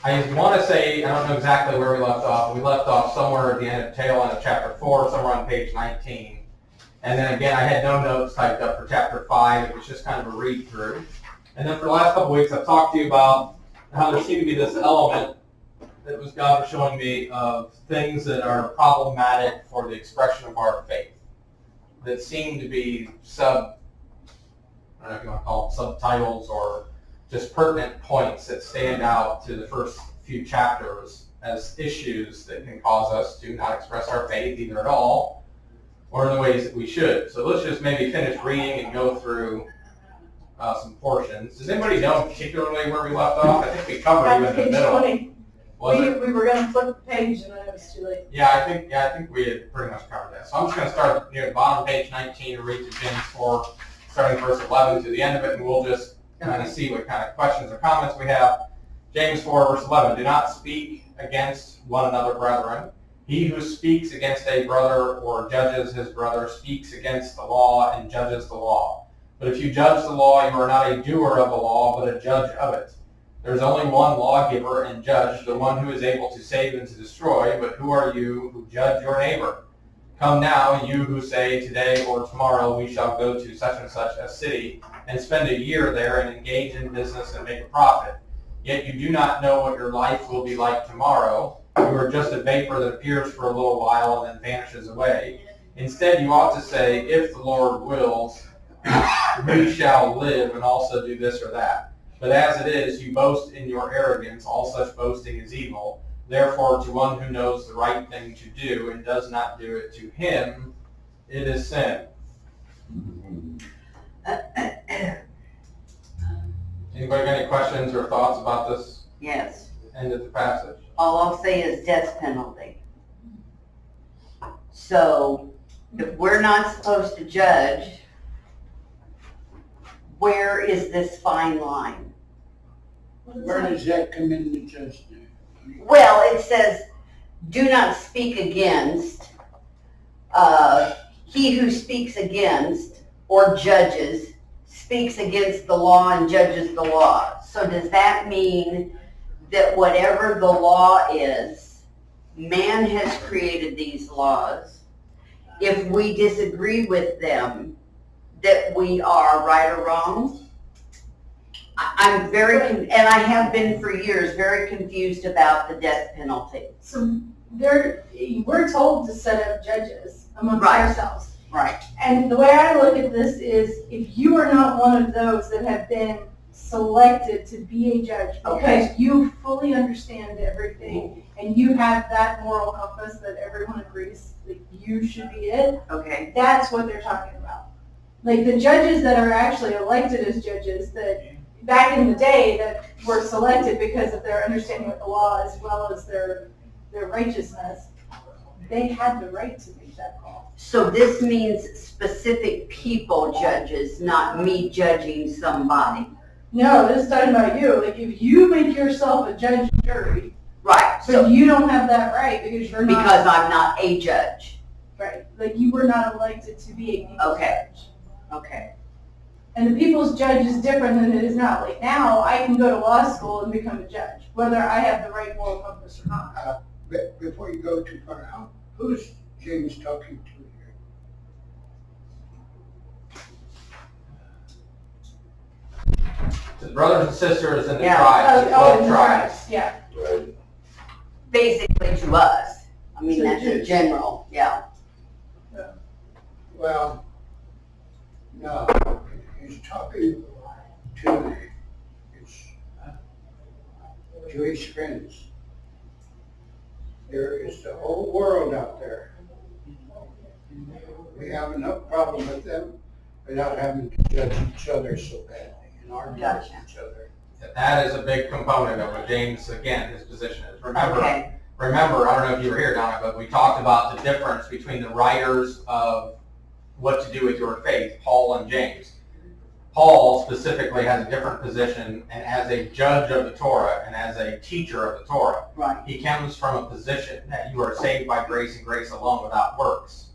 I want to say, I don't know exactly where we left off. We left off somewhere at the end of tail end of chapter 4, somewhere on page 19. And then again, I had no notes typed up for chapter 5. It was just kind of a read through. And then for the last couple of weeks, I've talked to you about how there seemed to be this element that was God was showing me of things that are problematic for the expression of our faith, that seem to be I don't know if you want to call them subtitles or just pertinent points that stand out to the first few chapters as issues that can cause us to not express our faith either at all or in the ways that we should. So let's just maybe finish reading and go through some portions. Does anybody know particularly where we left off? I think we covered you in the middle. 20. We were going to flip the page and then it was too late. Yeah, I think we had pretty much covered that. So I'm just going to start near the bottom of page 19 and read to James 4, starting verse 11 to the end of it, and we'll just kind of see what kind of questions or comments we have. James 4, verse 11, do not speak against one another, brethren. He who speaks against a brother or judges his brother speaks against the law and judges the law. But if you judge the law, you are not a doer of the law, but a judge of it. There is only one lawgiver and judge, the one who is able to save and to destroy. But who are you who judge your neighbor? Come now, you who say, today or tomorrow we shall go to such and such a city and spend a year there and engage in business and make a profit. Yet you do not know what your life will be like tomorrow. You are just a vapor that appears for a little while and then vanishes away. Instead, you ought to say, if the Lord wills, we shall live and also do this or that. But as it is, you boast in your arrogance. All such boasting is evil. Therefore, to one who knows the right thing to do and does not do it, to him it is sin. Anybody got any questions or thoughts about this Yes. end of the passage? All I'll say is death penalty. So, if we're not supposed to judge, where is this fine line? Where does that come in the judgment? Well, it says, do not speak against. He who speaks against or judges speaks against the law and judges the law. So does that mean that whatever the law is, man has created these laws. If we disagree with them, that we are right or wrong? I'm very, and I have been for years, very confused about the death penalty. So we're told to set up judges amongst Right. ourselves. Right. And the way I look at this is, if you are not one of those that have been selected to be a judge because Okay. you fully understand everything and you have that moral compass that everyone agrees that you should be it, Okay. that's what they're talking about. Like the judges that are actually elected as judges that back in the day that were selected because of their understanding of the law as well as their righteousness, they had the right to make that call. So this means specific people judges, not me judging somebody. No, this is talking about you. Like if you make yourself a judge and jury, Right. so So you don't have that right because you're not. because I'm not a judge. Right. Like you were not elected to be a people's Okay. judge. Okay. And the people's judge is different than it is now. Like now I can go to law school and become a judge, whether I have the right moral compass or not. Before you go too far out, who's James talking to here? To the brothers and sisters in the Yeah. tribes, the Oh, 12 in the tribes. tribes, yeah. Basically to us. I mean, To the that's in Jews. general, yeah. Well, no, he's talking to his Jewish friends. There is the whole world out there. We have enough problem with them without having to judge each other so badly and argue with each other. That is a big component of what James, again, his position is. Remember, Okay. I don't know if you were here, Donna, but we talked about the difference between the writers of what to do with your faith, Paul and James. Paul specifically has a different position, and as a judge of the Torah and as a teacher of the Torah, Right. he comes from a position that you are saved by grace and grace alone without works.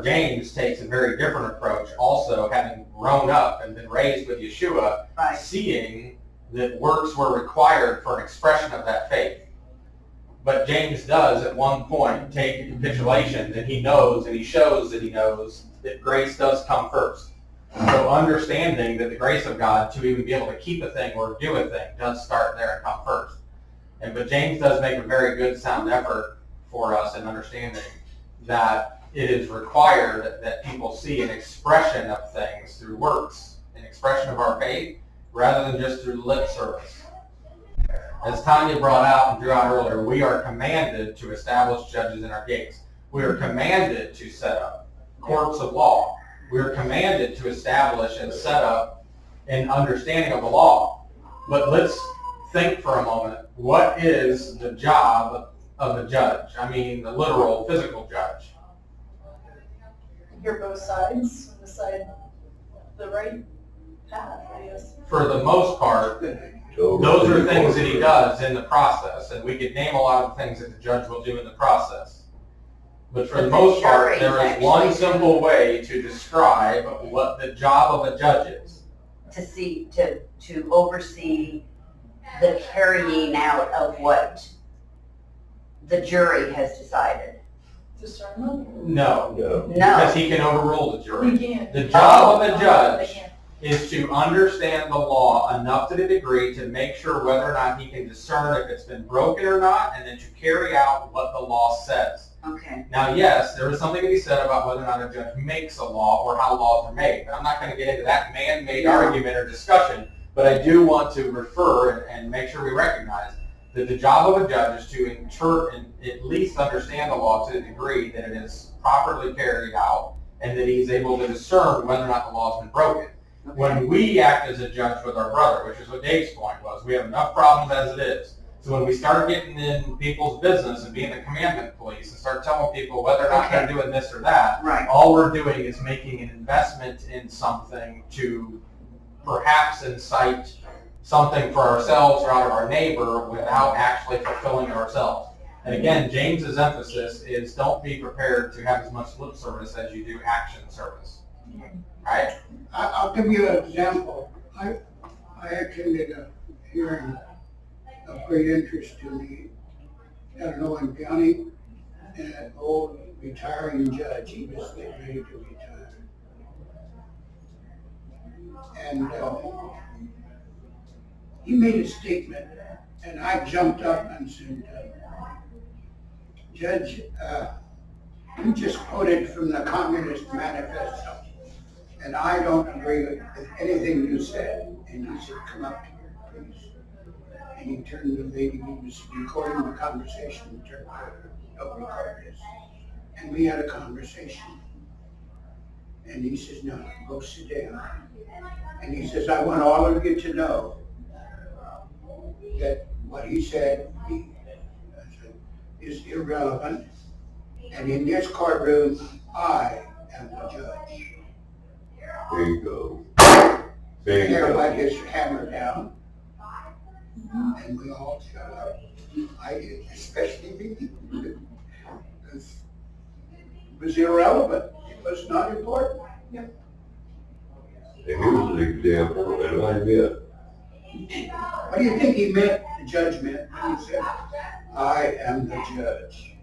James takes a very different approach, also having grown up and been raised with Yeshua, Right. seeing that works were required for an expression of that faith. But James does at one point take a capitulation that he knows, and he shows that he knows that grace does come first. So understanding that the grace of God to even be able to keep a thing or do a thing does start there and come first. But James does make a very good sound effort for us in understanding that it is required that people see an expression of things through works, an expression of our faith, rather than just through lip service. As Tanya brought out and drew out earlier, we are commanded to establish judges in our gates. We are commanded to set up courts of law. We are commanded to establish and set up an understanding of the law. But let's think for a moment, what is the job of a judge? I mean, the literal, physical judge. Hear both sides, and decide the right path, I guess. For the most part, those are things that he does in the process, and we could name a lot of things that the judge will do in the process. But for the most part, there is one simple way to describe what the job of a judge is. To oversee the carrying out of what the jury has decided. Discernment? No, No. because he can overrule the jury. He can't. The job of a They judge can't. is to understand the law enough to the degree to make sure whether or not he can discern if it's been broken or not, and then to carry out what the law says. Okay. Now, yes, there is something to be said about whether or not a judge makes a law or how laws are made, but I'm not going to get into that man-made argument or discussion, but I do want to refer and make sure we recognize that the job of a judge is to at least understand the law to the degree that it is properly carried out and that he's able to discern whether or not the law has been broken. Okay. When we act as a judge with our brother, which is what Dave's point was, we have enough problems as it is. So when we start getting in people's business and being the commandment police and start telling people whether or not they're doing this or that, Right. all we're doing is making an investment in something to perhaps incite something for ourselves or out of our neighbor without actually fulfilling it ourselves. And again, James's emphasis is don't be prepared to have as much lip service as you do action service. Right? I'll give you an example. I attended a hearing of great interest to me out of Owen County, and an old retiring judge. He was getting ready to retire. And he made a statement, and I jumped up and said, Judge, you just quoted from the Communist Manifesto, and I don't agree with anything you said. And he said, come up here, please. And he turned to the lady who was recording the conversation and turned to her, don't record this. And we had a conversation. And he says, no, go sit down. And he says, I want all of you to know that what he said is irrelevant. And in this courtroom, I am the judge. There you go. There you There go. let his hammer down. And we all shut up. I did, especially me. It was irrelevant. It was not important. And here's an example, and I admit, What do you think he meant, the judge meant, when he said, I am the judge?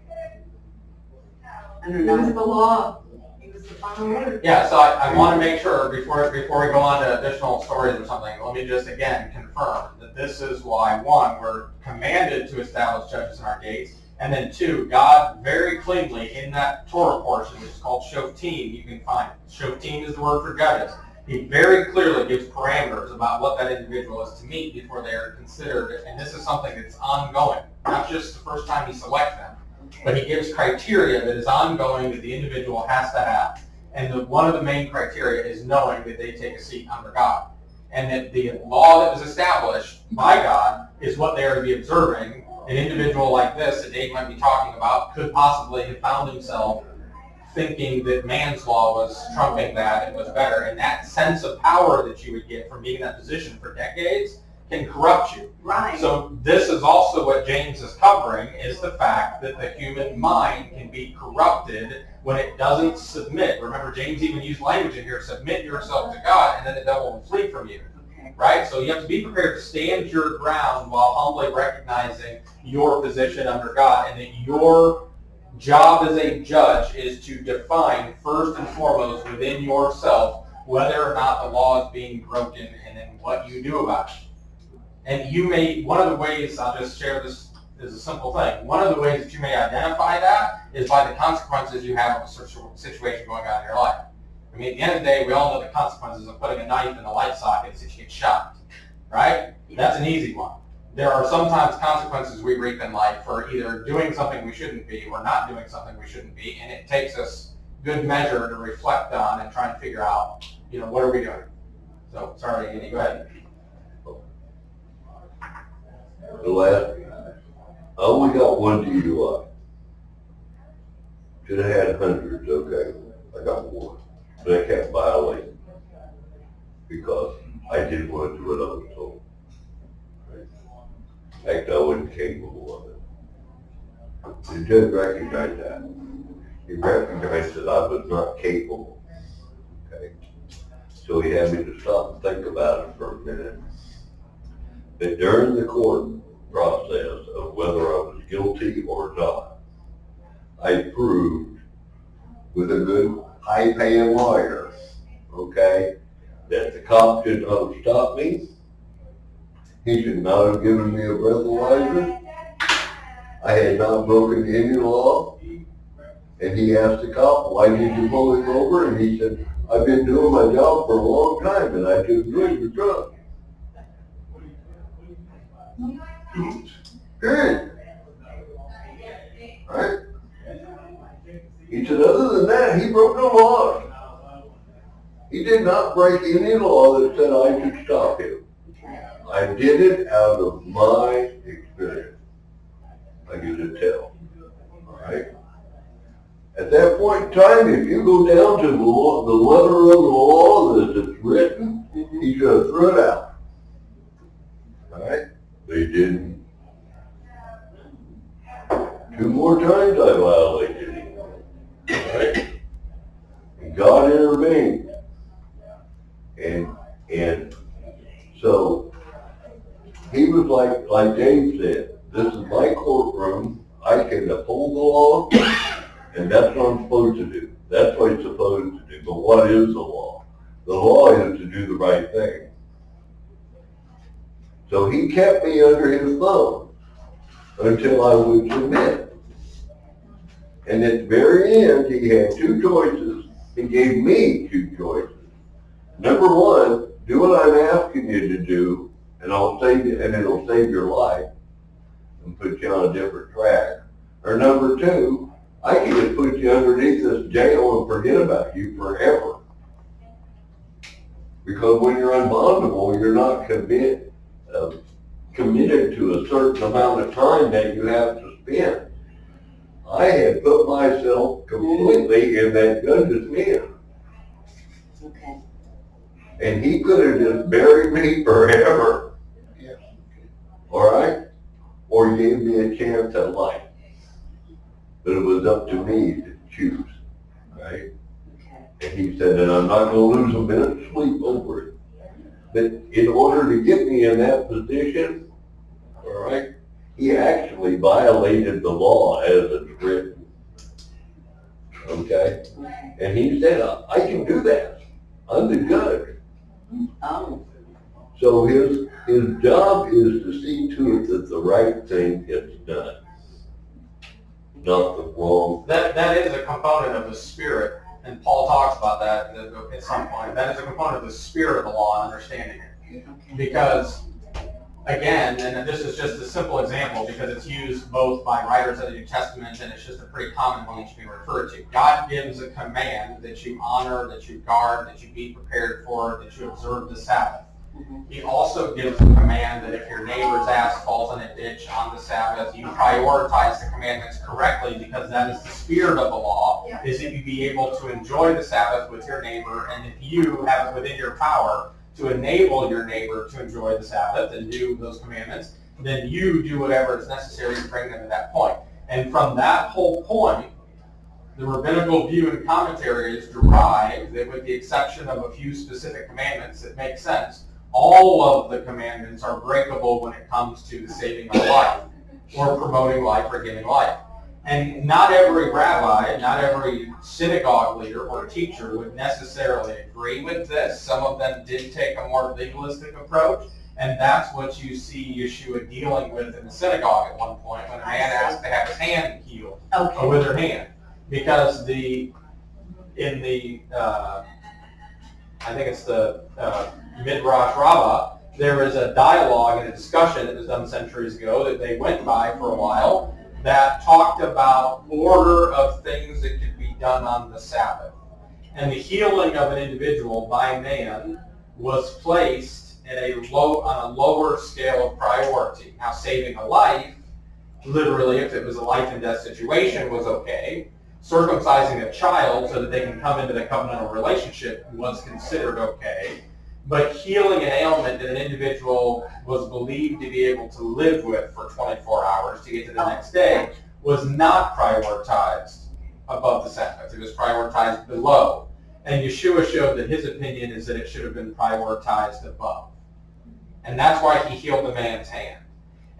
I don't It was know. the law. It was the final word. Yeah, so I want to make sure before we go on to additional stories or something, let me just again confirm that this is why, one, we're commanded to establish judges in our gates, and then two, God very cleanly in that Torah portion, which is called Shoftim, you can find it. Shoftim is the word for judges. He very clearly gives parameters about what that individual is to meet before they are considered, and this is something that's ongoing, not just the first time he selects them. But he gives criteria that is ongoing that the individual has to have. And one of the main criteria is knowing that they take a seat under God. And that the law that was established by God is what they are to be observing. An individual like this that Dave might be talking about could possibly have found himself thinking that man's law was trumping that and was better. And that sense of power that you would get from being in that position for decades can corrupt you. Right. So this is also what James is covering, is the fact that the human mind can be corrupted when it doesn't submit. Remember, James even used language in here, submit yourself to God, and then the devil will flee from you. Okay. right? So you have to be prepared to stand your ground while humbly recognizing your position under God, and that your job as a judge is to define first and foremost within yourself whether or not the law is being broken, and then what you do about it. And you may, one of the ways, I'll just share this as a simple thing, one of the ways that you may identify that is by the consequences you have of a situation going on in your life. I mean, at the end of the day, we all know the consequences of putting a knife in a light socket is that you get shot, right? That's an easy one. There are sometimes consequences we reap in life for either doing something we shouldn't be or not doing something we shouldn't be, and it takes us good measure to reflect on and try and figure out, what are we doing? So, sorry, Andy, go ahead. The last, I only got one DUI. Should have had hundreds, okay? I got one. But I kept violating because I didn't want to do what I was told. In fact, I wasn't capable of it. The judge recognized that. He recognized that I was not capable. Okay? So he had me to stop and think about it for a minute. But during the court process of whether I was guilty or not, I proved with a good high-paying lawyer, okay, that the cop should not have stopped me. He should not have given me a breathalyzer. I had not broken any law. And he asked the cop, why did you pull him over? And he said, I've been doing my job for a long time and I just drink the drug. Period. Right? He said, other than that, he broke no laws. He did not break any law that said I should stop him. I did it out of my experience. I get to tell. All right? At that point in time, if you go down to the letter of the law that it's written, he should have threw it out. All right? They didn't. 2 more times I violated him. All right? And God intervened. And so he was like James said, this is my courtroom. I can uphold the law. And that's what I'm supposed to do. That's what he's supposed to do. But what is the law? The law is to do the right thing. So he kept me under his thumb until I would submit. And at the very end, he had 2 choices. He gave me 2 choices. Number 1, do what I'm asking you to do, and I'll save you, and it'll save your life and put you on a different track. Or number 2, I can just put you underneath this jail and forget about you forever. Because when you're unbondable, you're not committed to a certain amount of time that you have to spend. I had put myself completely in that judge's hands. Okay. And he could have just buried me forever. Yes. All right? Or gave me a chance at life. But it was up to me to choose, right? Okay. And he said, and I'm not going to lose a minute's sleep over it. But in order to get me in that position, all right, he actually violated the law as it's written. Okay? And he said, I can do that. I'm the judge. Oh. So his job is to see to it that the right thing gets done. Not the wrong. That is a component of the spirit, and Paul talks about that at some point. That is a component of the spirit of the law and understanding it. Because, again, and this is just a simple example because it's used both by writers of the New Testament and it's just a pretty common one that you can refer to. God gives a command that you honor, that you guard, that you be prepared for, that you observe the Sabbath. He also gives a command that if your neighbor's ass falls in a ditch on the Sabbath, you prioritize the commandments correctly because that is the spirit of the law, is that you be able to enjoy the Sabbath with your neighbor, and if you have it within your power to enable your neighbor to enjoy the Sabbath and do those commandments, then you do whatever is necessary to bring them to that point. And from that whole point, the rabbinical view and commentary is derived that with the exception of a few specific commandments that make sense, all of the commandments are breakable when it comes to the saving of life, or promoting life or giving life. And not every rabbi, not every synagogue leader or teacher would necessarily agree with this. Some of them did take a more legalistic approach, and that's what you see Yeshua dealing with in the synagogue at one point when a man asked to have his hand healed, a withered hand. Because I think it's the Midrash Rabbah, there is a dialogue and a discussion that was done centuries ago that they went by for a while that talked about order of things that could be done on the Sabbath. And the healing of an individual by man was placed on a lower scale of priority. Now, saving a life, literally, if it was a life and death situation, was okay. Circumcising a child so that they can come into the covenantal relationship was considered okay. But healing an ailment that an individual was believed to be able to live with for 24 hours to get to the next day was not prioritized above the Sabbath. It was prioritized below. And Yeshua showed that his opinion is that it should have been prioritized above. And that's why he healed the man's hand.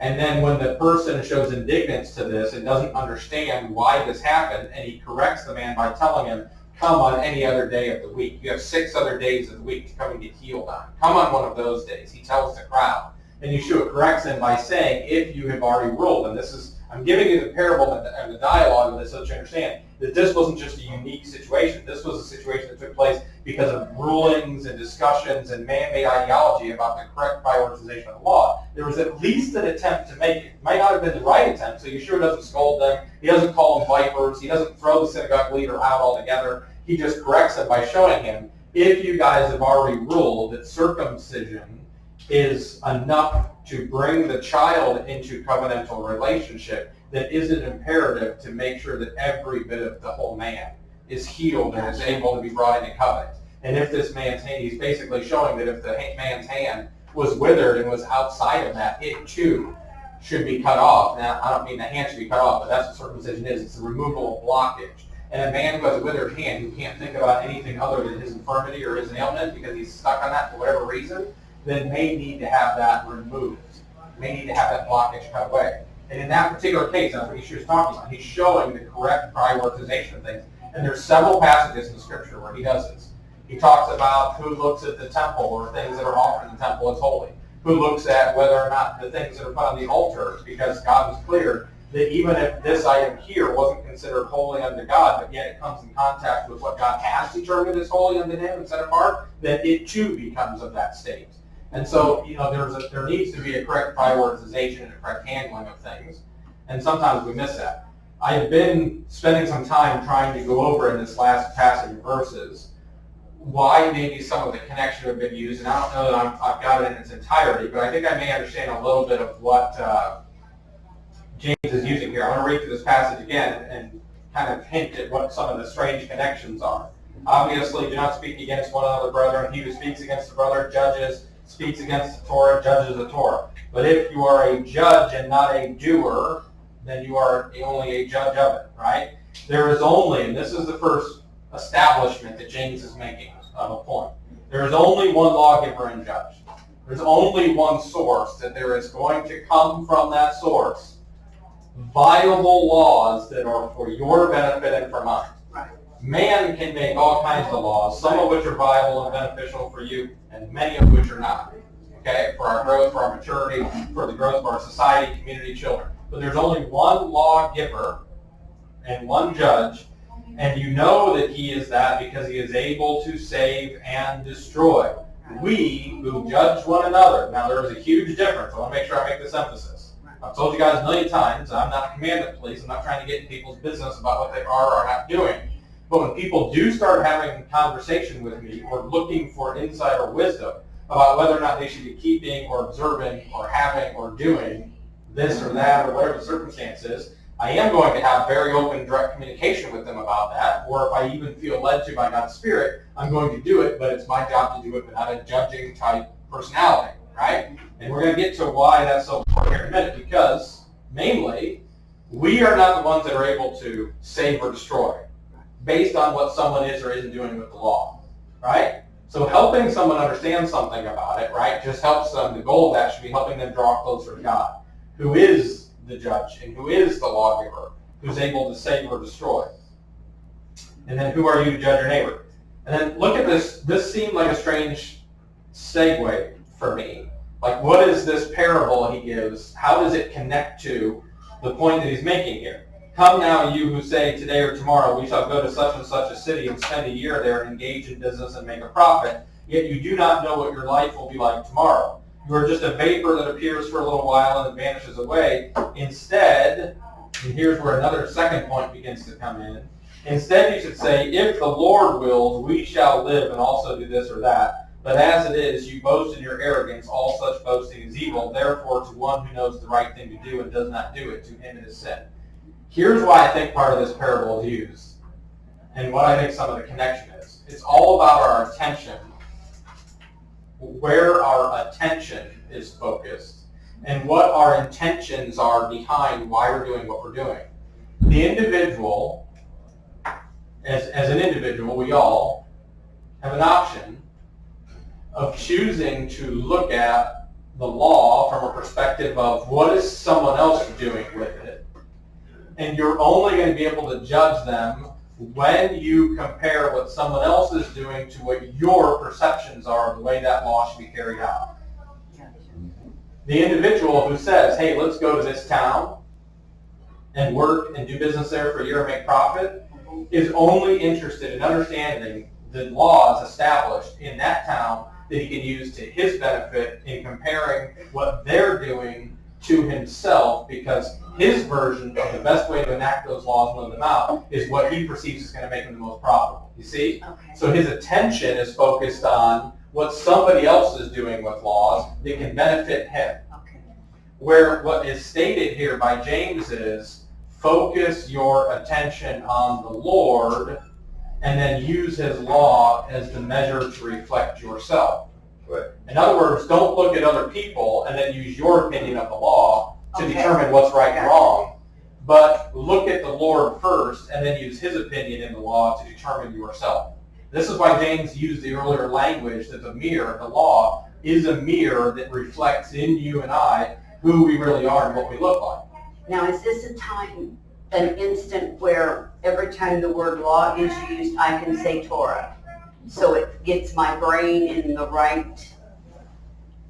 And then when the person shows indignance to this and doesn't understand why this happened, and he corrects the man by telling him, come on any other day of the week. You have 6 other days of the week to come and get healed on. Come on one of those days, he tells the crowd. And Yeshua corrects him by saying, if you have already ruled, and this is, I'm giving you the parable and the dialogue of this so that you understand that this wasn't just a unique situation. This was a situation that took place because of rulings and discussions and man-made ideology about the correct prioritization of the law. There was at least an attempt to make it. It might not have been the right attempt, so Yeshua doesn't scold them. He doesn't call them vipers. He doesn't throw the synagogue leader out altogether. He just corrects them by showing him, if you guys have already ruled that circumcision is enough to bring the child into covenantal relationship, that is it imperative to make sure that every bit of the whole man is healed and is able to be brought into covenant. And if this man's hand, he's basically showing that if the man's hand was withered and was outside of that, it too should be cut off. Now, I don't mean the hand should be cut off, but that's what circumcision is. It's the removal of blockage. And a man who has a withered hand, who can't think about anything other than his infirmity or his ailment because he's stuck on that for whatever reason, then may need to have that removed, may need to have that blockage cut away. And in that particular case, that's what Yeshua's talking about. He's showing the correct prioritization of things. And there's several passages in the Scripture where he does this. He talks about who looks at the temple or things that are offered in the temple as holy. Who looks at whether or not the things that are put on the altar, because God was clear that even if this item here wasn't considered holy unto God, but yet it comes in contact with what God has determined as holy unto him and set apart, then it too becomes of that state. And so, there needs to be a correct prioritization and a correct handling of things. And sometimes we miss that. I have been spending some time trying to go over in this last passage of verses why maybe some of the connection have been used. And I don't know that I've got it in its entirety, but I think I may understand a little bit of what James is using here. I want to read through this passage again and kind of hint at what some of the strange connections are. Obviously, do not speak against one another, brethren. He who speaks against the brother judges, speaks against the Torah, judges the Torah. But if you are a judge and not a doer, then you are only a judge of it, right? There is only, and this is the first establishment that James is making of a point, there is only one lawgiver and judge. There's only one source, that there is going to come from that source viable laws that are for your benefit and for mine. Right. Man can make all kinds of laws, some of which are viable and beneficial for you, and many of which are not. Okay? For our growth, for our maturity, for the growth of our society, community, children. But there's only one lawgiver and one judge, and you know that he is that because he is able to save and destroy. We who judge one another. Now there is a huge difference. I want to make sure I make this emphasis. I've told you guys a million times, I'm not commandment police. I'm not trying to get in people's business about what they are or are not doing. But when people do start having a conversation with me or looking for insight or wisdom about whether or not they should be keeping or observing or having or doing this or that or whatever the circumstance is, I am going to have very open, direct communication with them about that. Or if I even feel led to by God's Spirit, I'm going to do it, but it's my job to do it without a judging type personality, right? And we're going to get to why that's so important here in a minute, because mainly, we are not the ones that are able to save or destroy based on what someone is or isn't doing with the law, right? So helping someone understand something about it, right, just helps them. The goal of that should be helping them draw closer to God, who is the judge and who is the lawgiver, who's able to save or destroy. And then who are you to judge your neighbor? And then look at this. This seemed like a strange segue for me. Like, what is this parable he gives? How does it connect to the point that he's making here? Come now, you who say, today or tomorrow we shall go to such and such a city and spend a year there and engage in business and make a profit, yet you do not know what your life will be like tomorrow. You are just a vapor that appears for a little while and then vanishes away. Instead, and here's where another second point begins to come in, instead you should say, if the Lord wills, we shall live and also do this or that. But as it is, you boast in your arrogance. All such boasting is evil. Therefore, to one who knows the right thing to do and does not do it, to him it is sin. Here's why I think part of this parable is used, and what I think some of the connection is. It's all about our attention, where our attention is focused, and what our intentions are behind why we're doing what we're doing. The individual, as an individual, we all have an option of choosing to look at the law from a perspective of what is someone else doing with it. And you're only going to be able to judge them when you compare what someone else is doing to what your perceptions are of the way that law should be carried out. The individual who says, hey, let's go to this town and work and do business there for a year and make profit, is only interested in understanding the laws established in that town that he can use to his benefit in comparing what they're doing to himself, because his version of the best way to enact those laws and live them out is what he perceives is going to make him the most profitable. You see? Okay. So his attention is focused on what somebody else is doing with laws that can benefit him. Okay. Where what is stated here by James is, focus your attention on the Lord and then use his law as the measure to reflect yourself. Right. In other words, don't look at other people and then use your opinion of the law to Okay. determine what's right and wrong, but look at the Lord first and then use his opinion in the law to determine yourself. This is why James used the earlier language that the mirror, the law, is a mirror that reflects in you and I who we really are and what we look like. Now, is this an instant where every time the word law is used, I can say Torah? So it gets my brain in the right...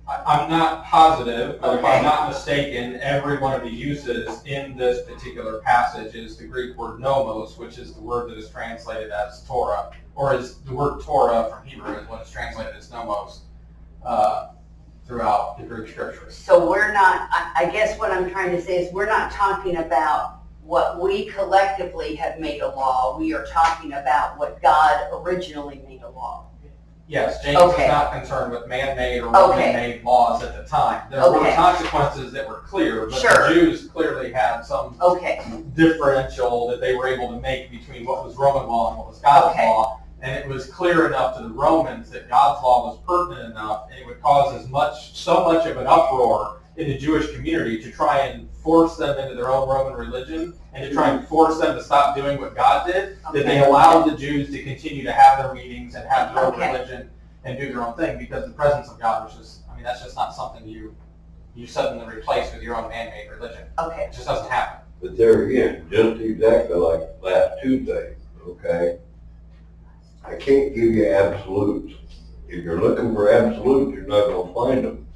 I'm not positive, but if Okay. I'm not mistaken, every one of the uses in this particular passage is the Greek word nomos, which is the word that is translated as Torah, or is the word Torah from Hebrew is what is translated as nomos throughout the Greek scriptures. So we're not, I guess what I'm trying to say is we're not talking about what we collectively have made a law. We are talking about what God originally made a law. Yes, James Okay. is not concerned with man-made or Okay. woman-made laws at the time. There were Okay. consequences that were clear, but Sure. the Jews clearly had some Okay, differential that they were able to make between what was Roman law and what was God's Okay. law. And it was clear enough to the Romans that God's law was pertinent enough, and it would cause so much of an uproar in the Jewish community to try and force them into their own Roman religion and to try and force them to stop doing what God did, that they Okay. allowed the Jews to continue to have their meetings and have their own Okay. religion and do their own thing, because the presence of God was just, I mean, that's just not something you suddenly replace with your own man-made religion. okay, It just doesn't happen. But there again, just exactly like last Tuesday, okay? I can't give you absolutes. If you're looking for absolutes, you're not gonna find them.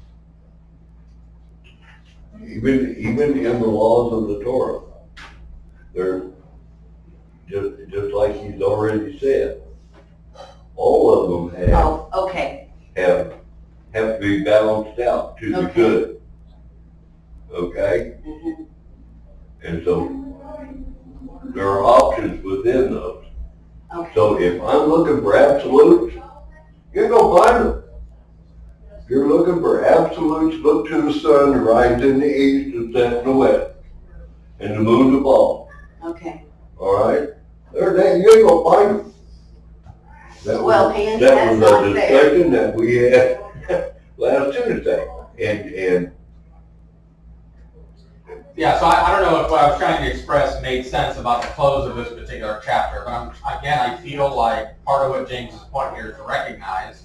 Even in the laws of the Torah, they're just like he's already said. All of them oh, okay, have to be balanced out to the Okay. good. Okay? Mhm. And so there are options within those. Okay, So if I'm looking for absolutes, you're gonna find them. If you're looking for absolutes, look to the sun to rise in the east and set in the west, and the moon to fall. okay. All right? You ain't gonna find them. Well, Hans, that that's was not a fair. discussion that we had last Tuesday, and Yeah, so I don't know if what I was trying to express made sense about the close of this particular chapter, but I feel like part of what James's point here is to recognize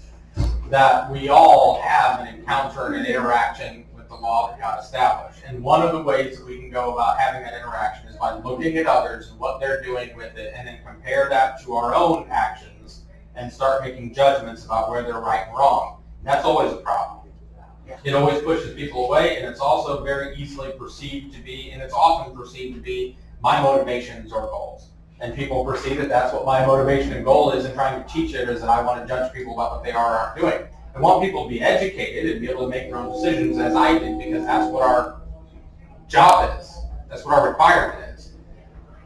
that we all have an encounter and an interaction with the law that God established. And one of the ways that we can go about having that interaction is by looking at others and what they're doing with it, and then compare that to our own actions and start making judgments about where they're right and wrong. And that's always a problem. It always pushes people away, and it's also very easily perceived to be, and it's often perceived to be, my motivations or goals. And people perceive that that's what my motivation and goal is, and trying to teach it is that I want to judge people about what they are or aren't doing. I want people to be educated and be able to make their own decisions as I did, because that's what our job is. That's what our requirement is.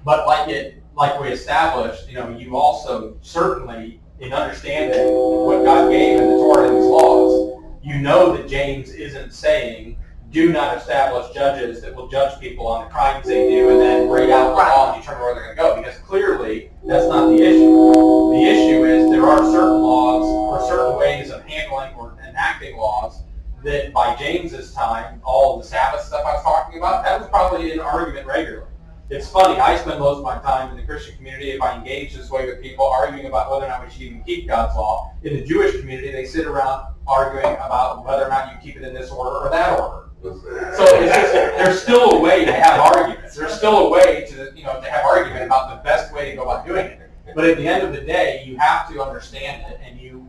But like we established, you also certainly, in understanding what God gave in the Torah and His laws, you know that James isn't saying, do not establish judges that will judge people on the crimes they do and then read out the law and determine where they're going to go, because clearly that's not the issue. The issue is there are certain laws or certain ways of handling or enacting laws that by James's time, all of the Sabbath stuff I was talking about, that was probably an argument regularly. It's funny, I spend most of my time in the Christian community, if I engage this way with people, arguing about whether or not we should even keep God's law. In the Jewish community, they sit around arguing about whether or not you keep it in this order or that order. So it's just, there's still a way to have arguments. There's still a way to have argument about the best way to go about doing it. But at the end of the day, you have to understand it, and you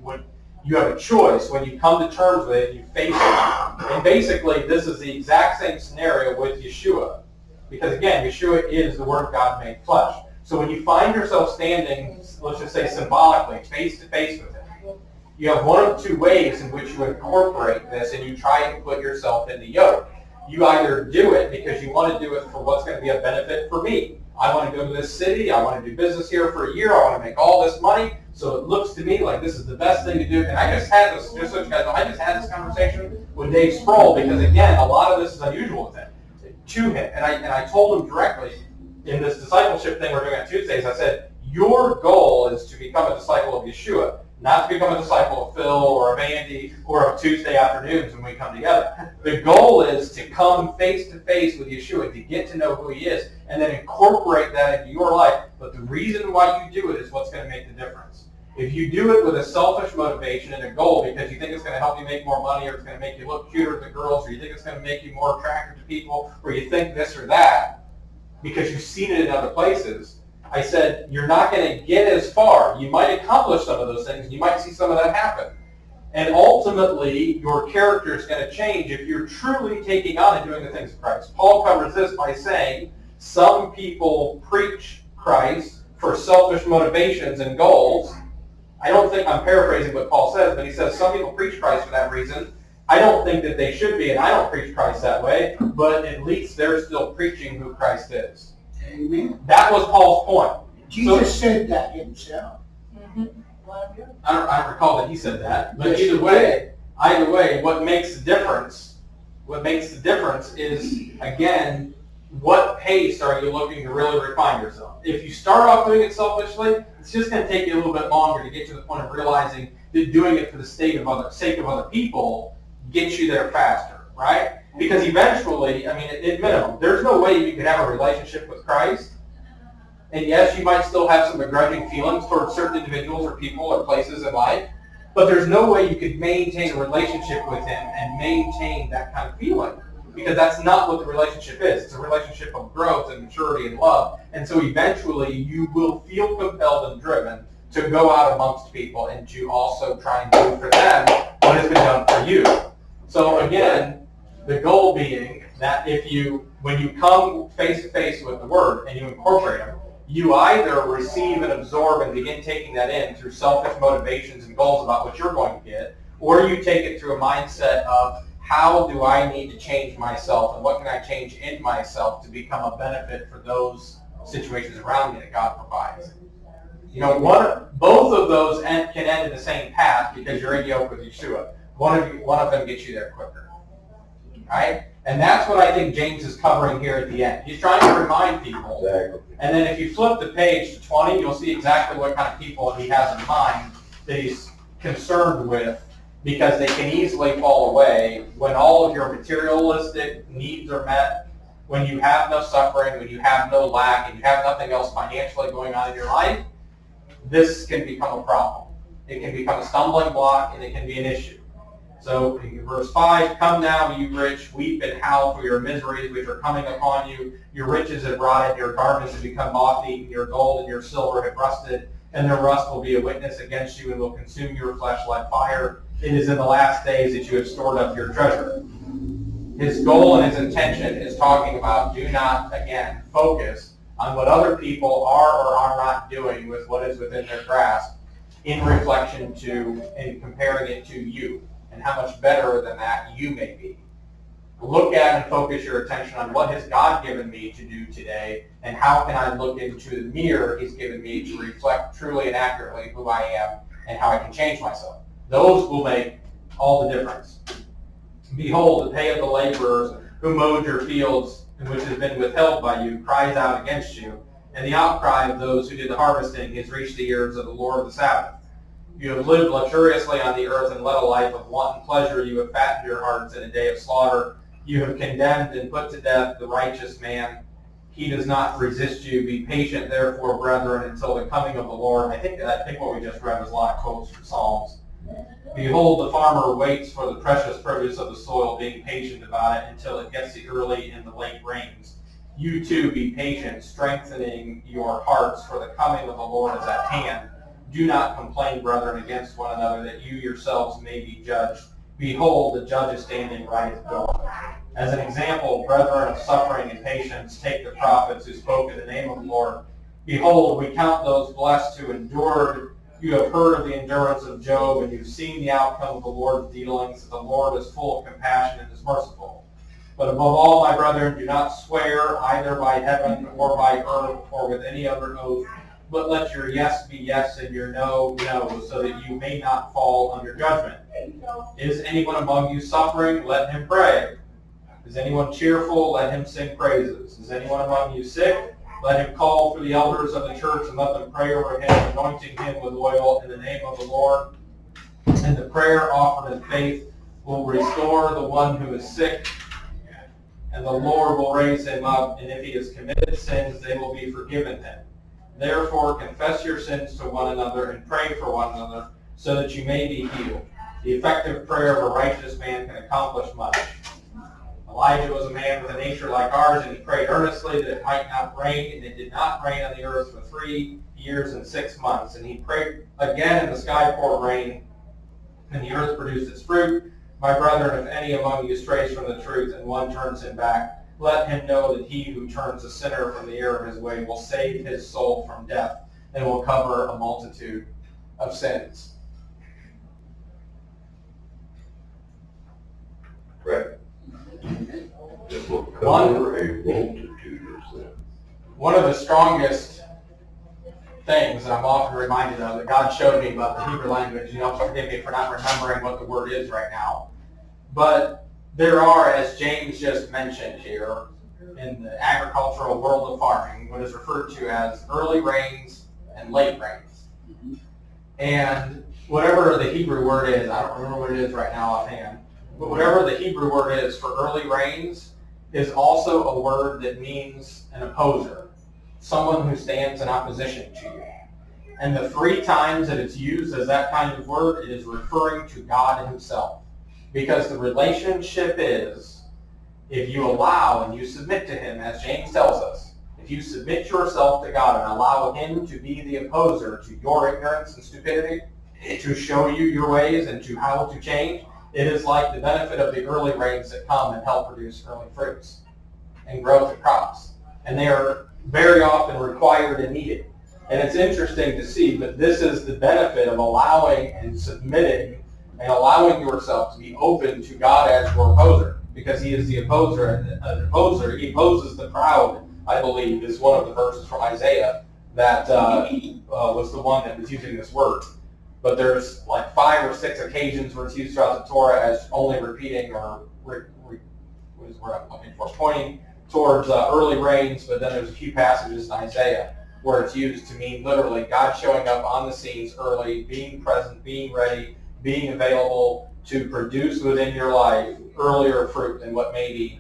have a choice. When you come to terms with it, you face it. And basically, this is the exact same scenario with Yeshua. Because again, Yeshua is the Word of God made flesh. So when you find yourself standing, let's just say symbolically, face to face with Him, you have one of two ways in which you incorporate this and you try to put yourself in the yoke. You either do it because you want to do it for what's going to be a benefit for me. I want to go to this city. I want to do business here for a year. I want to make all this money. So it looks to me like this is the best thing to do. And I just had this, just so you guys know, I just had this conversation with Dave Sproul because, again, a lot of this is unusual with him. To him. And I told him directly in this discipleship thing we're doing on Tuesdays, I said, your goal is to become a disciple of Yeshua, not to become a disciple of Phil or of Andy or of Tuesday afternoons when we come together. The goal is to come face to face with Yeshua, to get to know who He is, and then incorporate that into your life. But the reason why you do it is what's going to make the difference. If you do it with a selfish motivation and a goal because you think it's going to help you make more money, or it's going to make you look cuter to the girls, or you think it's going to make you more attractive to people, or you think this or that because you've seen it in other places, I said, you're not going to get as far. You might accomplish some of those things, and you might see some of that happen. And ultimately, your character is going to change if you're truly taking on and doing the things of Christ. Paul covers this by saying, some people preach Christ for selfish motivations and goals. I don't think I'm paraphrasing what Paul says, but he says some people preach Christ for that reason. I don't think that they should be, and I don't preach Christ that way, but at least they're still preaching who Christ is. Amen. That was Paul's point. Jesus said that Himself. Mm-hmm. I don't recall that he said that, but either way, what makes the difference is, again, what pace are you looking to really refine yourself? If you start off doing it selfishly, it's just going to take you a little bit longer to get to the point of realizing that doing it for the sake of other people gets you there faster, right? Because eventually, I mean, at minimum, there's no way you could have a relationship with Christ. And yes, you might still have some begrudging feelings towards certain individuals or people or places in life, but there's no way you could maintain a relationship with Him and maintain that kind of feeling. Because that's not what the relationship is. It's a relationship of growth and maturity and love. And so eventually you will feel compelled and driven to go out amongst people and to also try and do for them what has been done for you. So again, the goal being that when you come face to face with the Word and you incorporate them, you either receive and absorb and begin taking that in through selfish motivations and goals about what you're going to get, or you take it through a mindset of, how do I need to change myself, and what can I change in myself to become a benefit for those situations around me that God provides? Both of those can end in the same path because you're in yoke with Yeshua. One of them gets you there quicker, right? And that's what I think James is covering here at the end. He's trying to remind people. Exactly. And then if you flip the page to 20, you'll see exactly what kind of people he has in mind that he's concerned with, because they can easily fall away when all of your materialistic needs are met, when you have no suffering, when you have no lack, and you have nothing else financially going on in your life. This can become a problem. it can become a stumbling block, and it can be an issue. So in verse 5, come now, you rich, weep and howl for your miseries which are coming upon you. Your riches have rotted, your garments have become moth-eaten, your gold and your silver have rusted, and their rust will be a witness against you and will consume your flesh like fire. It is in the last days that you have stored up your treasure. His goal and his intention is talking about do not, again, focus on what other people are or are not doing with what is within their grasp in reflection to and comparing it to you and how much better than that you may be. Look at and focus your attention on what has God given me to do today and how can I look into the mirror he's given me to reflect truly and accurately who I am and how I can change myself. Those will make all the difference. Behold, the pay of the laborers who mowed your fields and which has been withheld by you cries out against you, and the outcry of those who did the harvesting has reached the ears of the Lord of the Sabbath. You have lived luxuriously on the earth and led a life of wanton pleasure. You have fattened your hearts in a day of slaughter. You have condemned and put to death the righteous man. He does not resist you. Be patient, therefore, brethren, until the coming of the Lord. I think what we just read was a lot of quotes from Psalms. Behold, the farmer waits for the precious produce of the soil, being patient about it until it gets the early and the late rains. You too be patient, strengthening your hearts, for the coming of the Lord is at hand. Do not complain, brethren, against one another, that you yourselves may be judged. Behold, the judge is standing right at the door. As an example, brethren of suffering and patience, take the prophets who spoke in the name of the Lord. Behold, we count those blessed who endured. You have heard of the endurance of Job, and you've seen the outcome of the Lord's dealings. The Lord is full of compassion and is merciful. But above all, my brethren, do not swear either by heaven or by earth or with any other oath, but let your yes be yes and your no, no, so that you may not fall under judgment. Is anyone among you suffering? Let him pray. Is anyone cheerful? Let him sing praises. Is anyone among you sick? Let him call for the elders of the church and let them pray over him, anointing him with oil in the name of the Lord. And the prayer offered in faith will restore the one who is sick, and the Lord will raise him up, and if he has committed sins, they will be forgiven him. Therefore, confess your sins to one another and pray for one another, so that you may be healed. The effective prayer of a righteous man can accomplish much. Elijah was a man with a nature like ours, and he prayed earnestly that it might not rain, and it did not rain on the earth for 3 years and 6 months. And he prayed again, and the sky poured rain, and the earth produced its fruit. My brethren, if any among you strays from the truth, and one turns him back, let him know that he who turns a sinner from the error of his way will save his soul from death, and will cover a multitude of sins. Right. It will cover a multitude of sins. One of the strongest things that I'm often reminded of that God showed me about the Hebrew language, forgive me for not remembering what the word is right now, but there are, as James just mentioned here, in the agricultural world of farming, what is referred to as early rains and late rains. And whatever the Hebrew word is, I don't remember what it is right now offhand, but whatever the Hebrew word is for early rains is also a word that means an opposer, someone who stands in opposition to you. And the 3 times that it's used as that kind of word, it is referring to God himself. Because the relationship is, if you allow and you submit to him, as James tells us, if you submit yourself to God and allow him to be the opposer to your ignorance and stupidity, to show you your ways and to how to change, it is like the benefit of the early rains that come and help produce early fruits and growth of crops. And they are very often required and needed. And it's interesting to see, but this is the benefit of allowing and submitting and allowing yourself to be open to God as your opposer, because he is the opposer. An opposer, he opposes the proud, I believe, is one of the verses from Isaiah that was the one that was using this word. But there's like 5 or 6 occasions where it's used throughout the Torah as only repeating or what is the word I'm looking for, pointing towards early rains, but then there's a few passages in Isaiah where it's used to mean literally God showing up on the scenes early, being present, being ready, being available to produce within your life earlier fruit than what maybe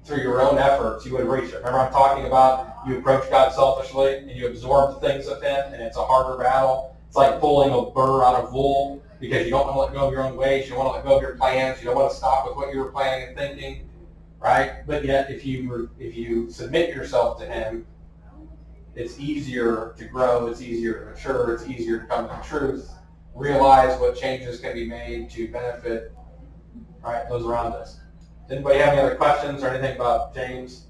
through your own efforts you would have reached it. Remember I'm talking about you approach God selfishly and you absorb the things of him and it's a harder battle It's like pulling a burr out of wool because you don't want to let go of your own ways, you don't want to let go of your plans, you don't want to stop with what you were planning and thinking, right? But yet, if you submit yourself to him, it's easier to grow, it's easier to mature, it's easier to come to the truth, realize what changes can be made to benefit, right, those around us. Does anybody have any other questions or anything about James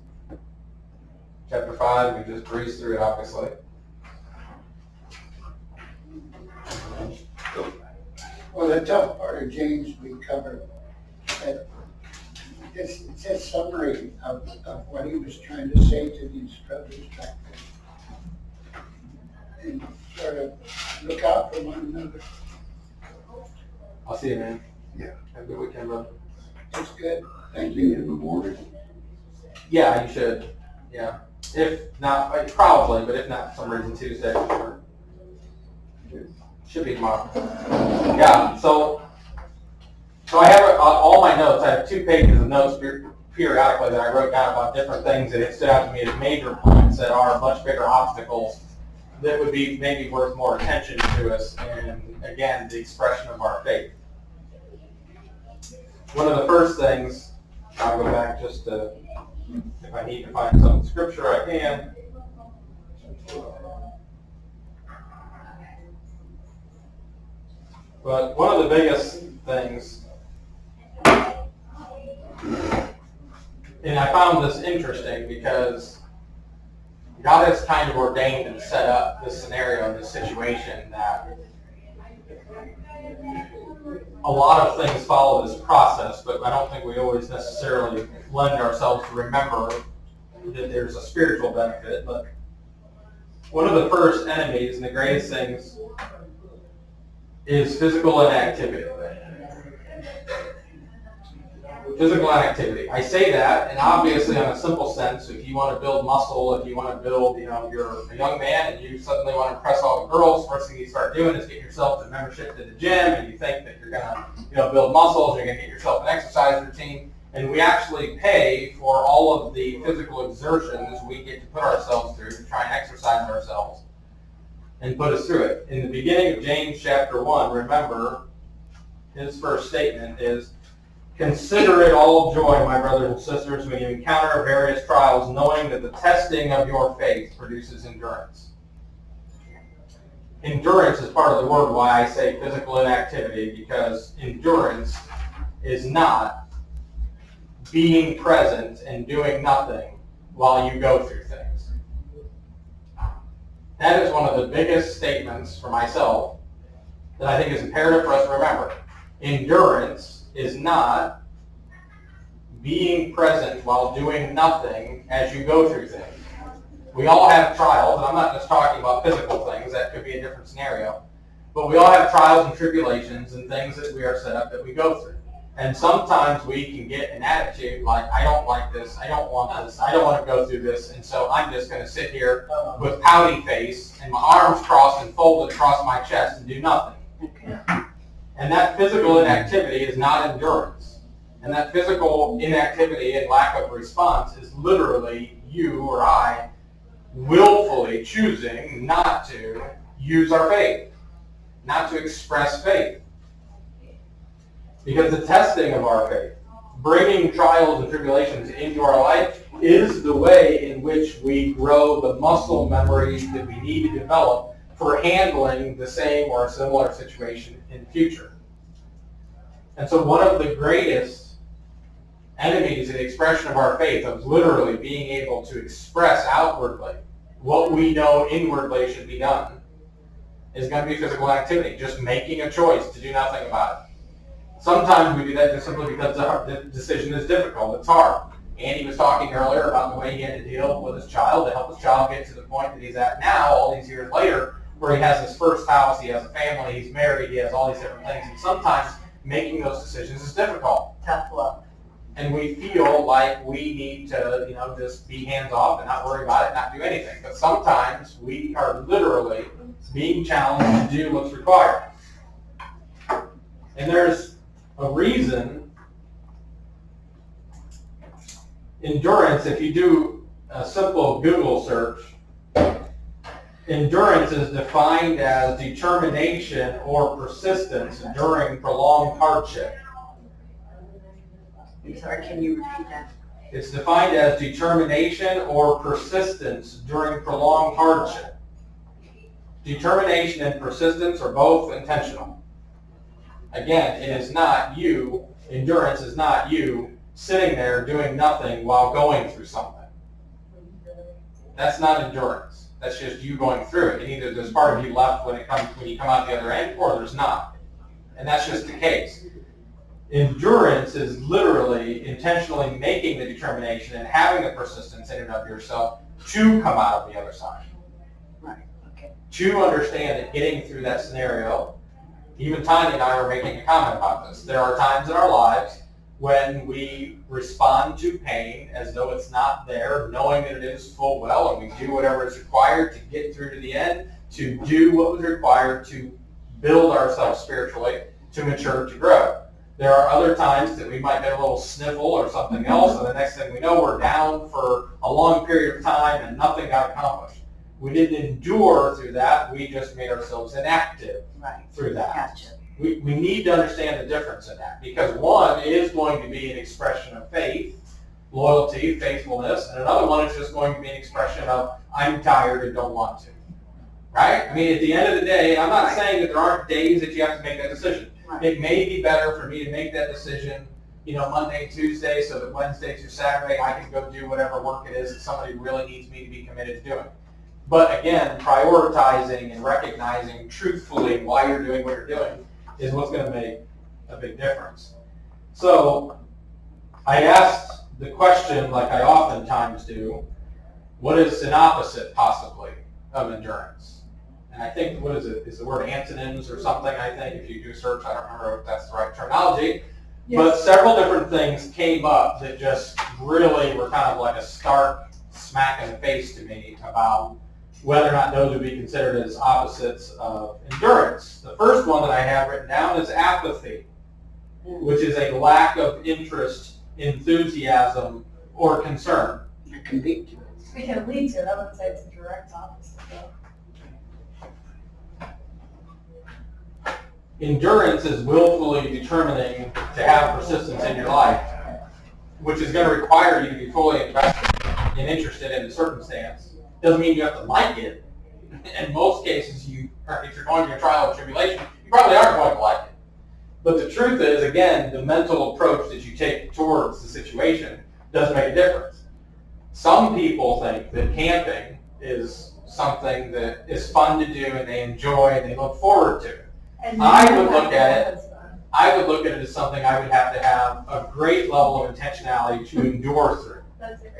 chapter 5? We just breeze through it, obviously. Well, the tough part of James we covered. It's a summary of what he was trying to say to these brothers back then. And sort of look out for one another. I'll see you, man. Yeah. Have a good weekend, brother. It's good. Thank See you you. in the morning. Yeah, you should. Yeah. If not, probably, but if not, for some reason, Tuesday. Sure. Should be tomorrow. Yeah, so I have all my notes. I have 2 pages of notes periodically that I wrote down about different things that it stood out to me as major points that are much bigger obstacles that would be maybe worth more attention to us, and again, the expression of our faith. One of the first things, I'll go back just to, if I need to find some scripture, I can. But one of the biggest things, and I found this interesting because God has kind of ordained and set up this scenario and this situation that a lot of things follow this process, but I don't think we always necessarily lend ourselves to remember that there's a spiritual benefit. But one of the first enemies and the greatest things is physical inactivity. Physical inactivity. I say that, and obviously on a simple sense, if you want to build muscle, if you want to build, you're a young man and you suddenly want to impress all the girls, first thing you start doing is get yourself a membership to the gym, and you think that you're going to, build muscles, you're going to get yourself an exercise routine, and we actually pay for all of the physical exertions we get to put ourselves through to try and exercise ourselves and put us through it. In the beginning of James chapter 1, remember, his first statement is, "Consider it all joy, my brothers and sisters, when you encounter various trials, knowing that the testing of your faith produces endurance." Endurance is part of the word why I say physical inactivity, because endurance is not being present and doing nothing while you go through things. That is one of the biggest statements for myself that I think is imperative for us to remember. Endurance is not being present while doing nothing as you go through things. We all have trials, and I'm not just talking about physical things, that could be a different scenario, but we all have trials and tribulations and things that we are set up that we go through. And sometimes we can get an attitude like, I don't like this, I don't want this, I don't want to go through this, and so I'm just going to sit here with pouty face and my arms crossed and folded across my chest and do nothing. And that physical inactivity is not endurance. And that physical inactivity and lack of response is literally you or I willfully choosing not to use our faith, not to express faith. Because the testing of our faith, bringing trials and tribulations into our life, is the way in which we grow the muscle memory that we need to develop for handling the same or a similar situation in the future. And so one of the greatest enemies in the expression of our faith, of literally being able to express outwardly what we know inwardly should be done, is going to be physical activity, just making a choice to do nothing about it. Sometimes we do that just simply because the decision is difficult, it's hard. Andy was talking earlier about the way he had to deal with his child to help his child get to the point that he's at now, all these years later, where he has his first house, he has a family, he's married, he has all these different things, and sometimes making those decisions is difficult. Tough love. And we feel like we need to, just be hands off and not worry about it, not do anything. But sometimes we are literally being challenged to do what's required. And there's a reason. Endurance, if you do a simple Google search, Endurance is defined as determination or persistence during prolonged hardship. I'm sorry, can you repeat that? It's defined as determination or persistence during prolonged hardship. Determination and persistence are both intentional. Again, it is not you, endurance is not you sitting there doing nothing while going through something. That's not endurance. That's just you going through it. And either there's part of you left when you come out the other end, or there's not. And that's just the case. Endurance is literally intentionally making the determination and having the persistence in and of yourself to come out of the other side. Right, okay. To understand that getting through that scenario, even Tanya and I were making a comment about this. There are times in our lives when we respond to pain as though it's not there, knowing that it is full well, and we do whatever is required to get through to the end, to do what was required to build ourselves spiritually, to mature, to grow. There are other times that we might get a little sniffle or something else, and the next thing we know, we're down for a long period of time and nothing got accomplished. We didn't endure through that. We just made ourselves inactive through that. Gotcha. We need to understand the difference in that, because one is going to be an expression of faith, loyalty, faithfulness, and another one is just going to be an expression of I'm tired and don't want to. Right? I mean, at the end of the day, I'm not saying that there aren't days that you have to make that decision. Right. It may be better for me to make that decision, Monday, Tuesday, so that Wednesday through Saturday I can go do whatever work it is that somebody really needs me to be committed to doing. But again, prioritizing and recognizing truthfully why you're doing what you're doing is what's going to make a big difference. So I asked the question, like I oftentimes do, what is an opposite possibly of endurance? And I think, what is it? Is the word antonyms or something, I think, if you do search, I don't remember if that's the right terminology. Yes. But several different things came up that just really were kind of like a stark smack in the face to me about whether or not those would be considered as opposites of endurance. The first one that I have written down is apathy, which is a lack of interest, enthusiasm, or concern. It can lead to it. It can lead to it. I wouldn't say it's a direct opposite, though. Endurance is willfully determining to have persistence in your life, which is going to require you to be fully invested and interested in the circumstance. Doesn't mean you have to like it. In most cases, if you're going through a trial or tribulation, you probably aren't going to like it. But the truth is, again, the mental approach that you take towards the situation does make a difference. Some people think that camping is something that is fun to do and they enjoy and they look forward to. And I would look at it as something I would have to have a great level of intentionality to endure through. That's it.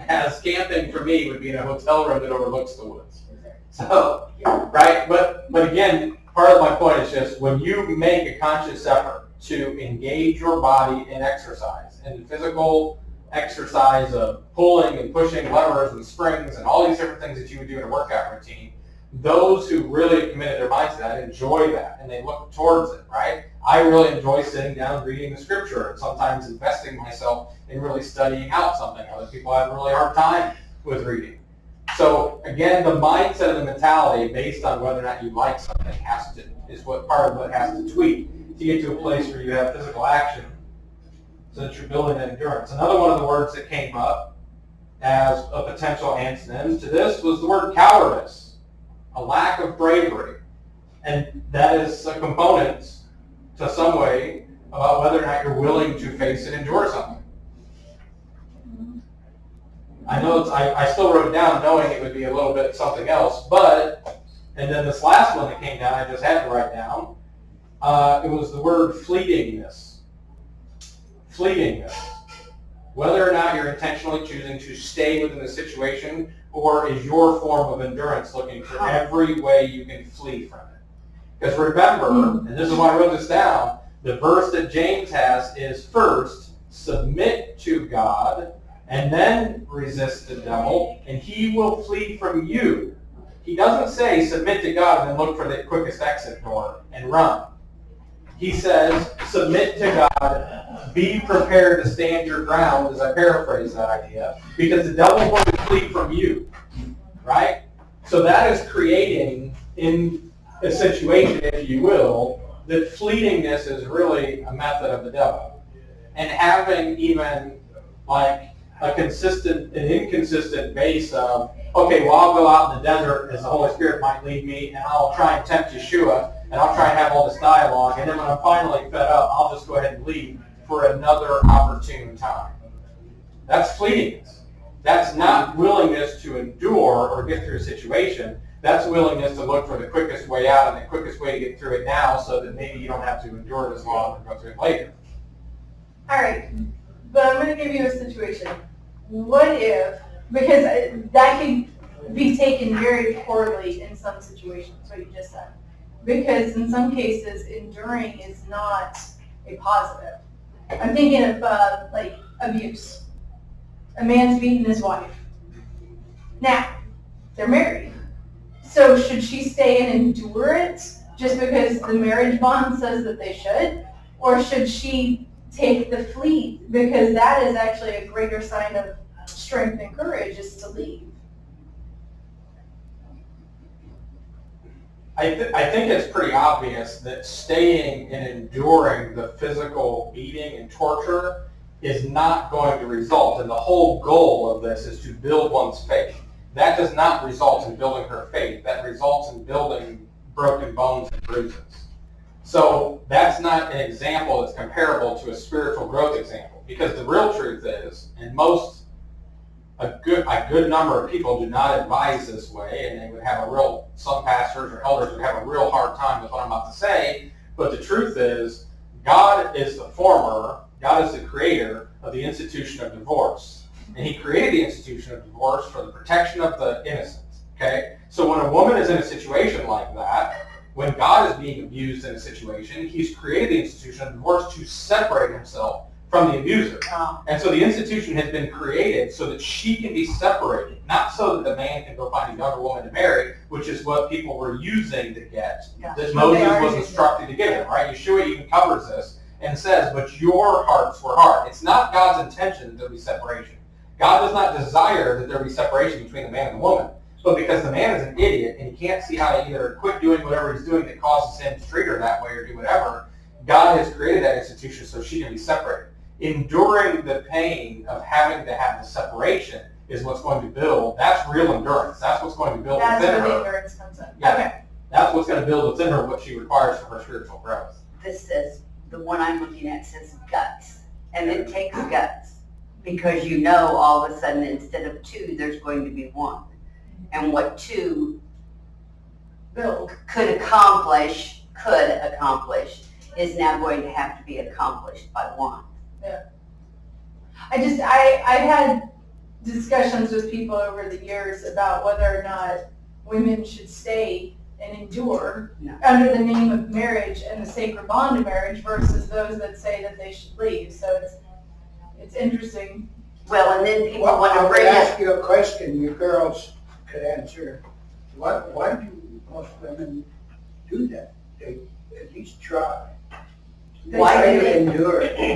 As camping for me would be in a hotel room that overlooks the woods. So, right? But again, part of my point is just when you make a conscious effort to engage your body in exercise, and physical exercise of pulling and pushing levers and springs and all these different things that you would do in a workout routine, those who really committed their minds to that enjoy that and they look towards it, right? I really enjoy sitting down reading the scripture and sometimes investing myself in really studying out something. Other people have a really hard time with reading. So again, the mindset and the mentality based on whether or not you like something is what part of what has to tweak to get to a place where you have physical action so that you're building that endurance. Another one of the words that came up as a potential antonym to this was the word cowardice, a lack of bravery. And that is a component to some way about whether or not you're willing to face and endure something. I know I still wrote it down knowing it would be a little bit something else, and then this last one that came down, I just had to write down, it was the word fleetingness. Fleetingness. Whether or not you're intentionally choosing to stay within the situation, or is your form of endurance looking for every way you can flee from it. Because remember, and this is why I wrote this down, the verse that James has is first, submit to God, and then resist the devil, and he will flee from you. He doesn't say submit to God and then look for the quickest exit door and run. He says submit to God, be prepared to stand your ground, as I paraphrase that idea, because the devil will flee from you, right? So So that is creating in a situation, if you will, that fleetingness is really a method of the devil. And having even like an inconsistent base of, okay, well, I'll go out in the desert as the Holy Spirit might lead me, and I'll try and tempt Yeshua, and I'll try and have all this dialogue, and then when I'm finally fed up, I'll just go ahead and leave for another opportune time. That's fleetingness. That's not willingness to endure or get through a situation. That's willingness to look for the quickest way out and the quickest way to get through it now so that maybe you don't have to endure it as long and go through it later. All right, but I'm going to give you a situation. What if, because that can be taken very poorly in some situations, what you just said. Because in some cases, enduring is not a positive. I'm thinking of like abuse. A man's beating his wife. Now, they're married. So should she stay and endure it just because the marriage bond says that they should? Or should she take the flee? Because that is actually a greater sign of strength and courage, is to leave. I think it's pretty obvious that staying and enduring the physical beating and torture is not going to result. And the whole goal of this is to build one's faith. That does not result in building her faith. That results in building broken bones and bruises. So that's not an example that's comparable to a spiritual growth example. Because the real truth is, and a good number of people do not advise this way, and they would have some pastors or elders would have a real hard time with what I'm about to say, but the truth is, God is the former, God is the creator of the institution of divorce. And he created the institution of divorce for the protection of the innocent, okay? So when a woman is in a situation like that, when God is being abused in a situation, he's created the institution of divorce to separate himself from the abuser. And so the institution has been created so that she can be separated, not so that the man can go find a younger woman to marry, which is what people were using to get, that Moses was instructed to give them, right? Yeshua even covers this and says, but your hearts were hard. It's not God's intention that there be separation. God does not desire that there be separation between the man and the woman. But because the man is an idiot and he can't see how to either quit doing whatever he's doing that causes him to treat her that way or do whatever, God has created that institution so she can be separated. Enduring the pain of having to have the separation is what's going to build. That's real endurance. That's what's going to build within her. That's where the endurance comes in. Yeah. Okay. That's what's going to build within her what she requires for her spiritual growth. This says, the one I'm looking at says guts. And it takes guts. Because you know all of a sudden instead of two, there's going to be one. And what two could accomplish is now going to have to be accomplished by one. Yeah. I've had discussions with people over the years about whether or not women should stay and endure under the name of marriage and the sacred bond of marriage versus those that say that they should leave. So it's interesting. Well, and then people Well, want I to would bring ask up, you a question you girls could answer. Why do most women do that? They at least try. They Why try do to they-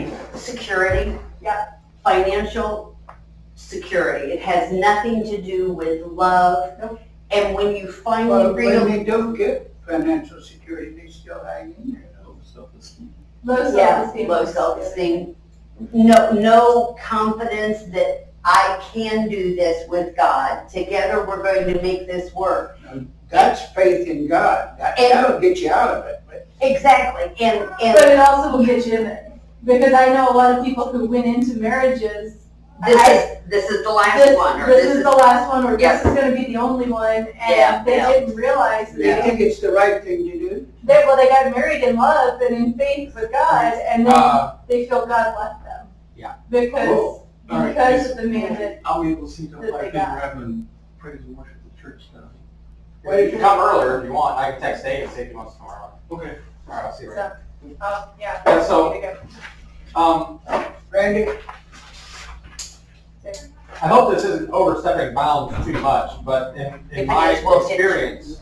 endure. security, Yeah. financial security. It has nothing to do with love. Nope. And when you finally Well, realize, when they don't get financial security, they still hang in there. Low self-esteem. low self-esteem, no confidence that I can do this with God. Together we're going to make this work. That's faith in God. That'll get you out of it. But Exactly. But And it also will get you in it. Because I know a lot of people who went into marriages. this is the last one. Or This is the last one, or Yeah. this is going to be the only one, Yeah, and they yeah. didn't realize that they think it's the right thing to do. they got married in love and in faith with God, and then they feel God left them. Yeah. Because All right, because of the man that I'll be able to see the that they like got. rather than praise and worship the church stuff. Well, you can come earlier if you want. I can text Dave and see if he wants to come early. Okay. All right, I'll see you. So, yeah. And so- Way to go. Randy? I hope this isn't overstepping bounds too much, but in If my it is, we'll experience,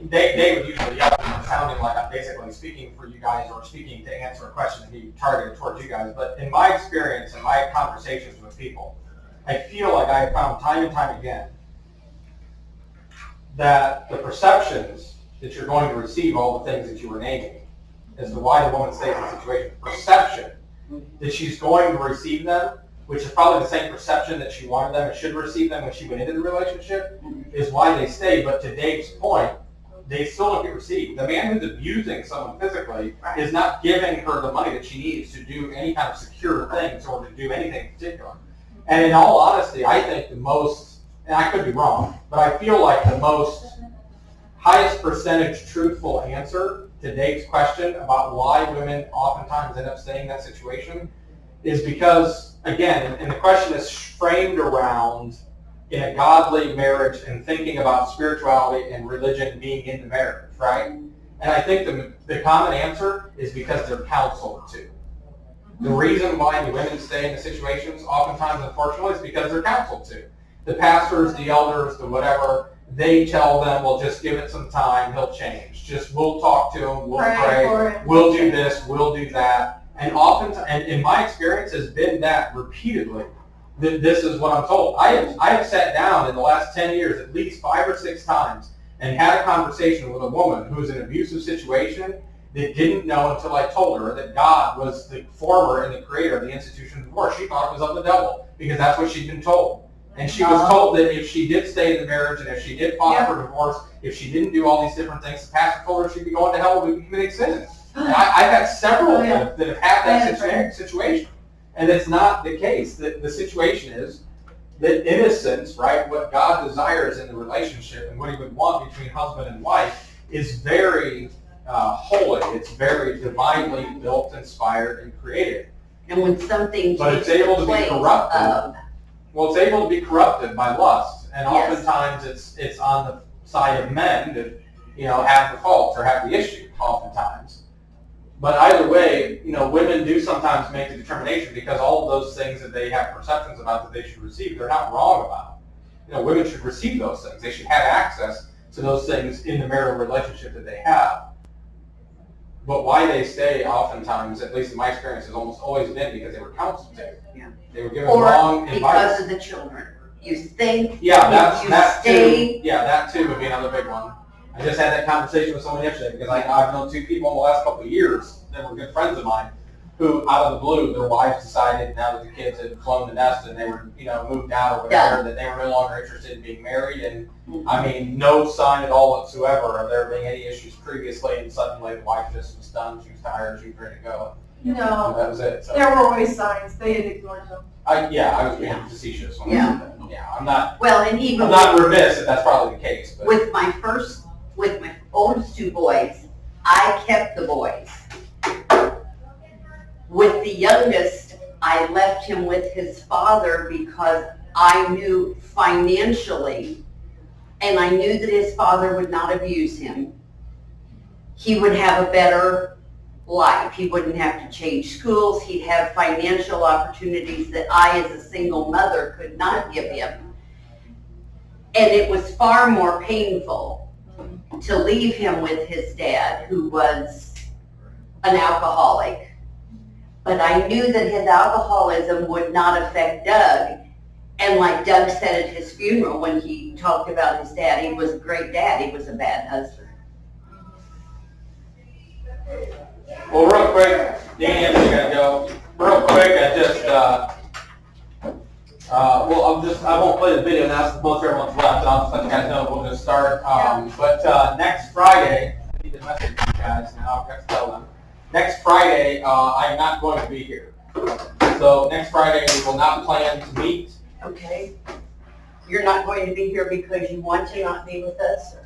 Dave would usually yell at me, sounding like I'm basically speaking for you guys or speaking to answer a question that he targeted towards you guys. But in my experience and my conversations with people, I feel like I have found time and time again that the perceptions that you're going to receive all the things that you were naming as to why the woman stays in the situation, perception that she's going to receive them, which is probably the same perception that she wanted them and should receive them when she went into the relationship, is why they stay. But to Dave's point, they still don't get received. The man who's abusing someone physically is not giving her the money that she needs to do any kind of secure things or to do anything in particular. And in all honesty, I think the most, and I could be wrong, but I feel like the most highest percentage truthful answer to Dave's question about why women oftentimes end up staying in that situation is because, again, and the question is framed around in a godly marriage and thinking about spirituality and religion being in the marriage, right? And I think the common answer is because they're counseled to. The reason why the women stay in the situations oftentimes, unfortunately, is because they're counseled to. The pastors, the elders, the whatever, they tell them, well, just give it some time, he'll change. Just, we'll talk to him, we'll pray, we'll do this, we'll do that. And oftentimes, and in my experience has been that repeatedly, that this is what I'm told. I have sat down in the last 10 years at least 5 or 6 times and had a conversation with a woman who was in an abusive situation that didn't know until I told her that God was the former and the creator of the institution of divorce. She thought it was of the devil because that's what she'd been told. And she was told that if she did stay in the marriage and if she did file for divorce, if she didn't do all these different things, the pastor told her she'd be going to hell and be committing sins. And I've had several that have had that situation. And it's not the case. The situation is that innocence, right, what God desires in the relationship and what he would want between husband and wife is very holy. It's very divinely built, inspired, and created. And when something but it's able to be corrupted. Well, it's able to be corrupted by lust, and oftentimes it's on the side of men that have the fault or have the issue. Oftentimes. But either way, women do sometimes make the determination because all of those things that they have perceptions about that they should receive, they're not wrong about. Women should receive those things. They should have access to those things in the marital relationship that they have. But why they stay oftentimes, at least in my experience, has almost always been because they were counseled to. Yeah. They were given wrong advice. Or because of the children. You think that stay. Too. Yeah, that too would be another big one. I just had that conversation with someone yesterday because I've known 2 people in the last couple of years that were good friends of mine who, out of the blue, their wives decided now that the kids had flown the nest and they were, moved out or whatever, that they were no longer interested in being married. And I mean, no sign at all whatsoever of there being any issues previously. And suddenly the wife just was done. She was tired. She was ready to go. No, and that was it. So, there were always signs. They had ignored them. I was being facetious when I said that. Yeah, I'm not. Well, and even I'm not remiss if that's probably the case. But. With my oldest 2 boys, I kept the boys. With the youngest, I left him with his father because I knew financially, and I knew that his father would not abuse him. He would have a better life. He wouldn't have to change schools. He'd have financial opportunities that I, as a single mother, could not give him. And it was far more painful to leave him with his dad, who was an alcoholic. But I knew that his alcoholism would not affect Doug. And like Doug said at his funeral when he talked about his dad, he was a great dad, he was a bad husband. Well, real quick, Danny, I'm just going to go. Real quick, I won't play the video now since most everyone's left. I'll just let you guys know we'll just start. But next Friday, I need to message you guys now. I have to tell them. Next Friday, I'm not going to be here. So next Friday, we will not plan to meet. Okay. You're not going to be here because you want to not be with us?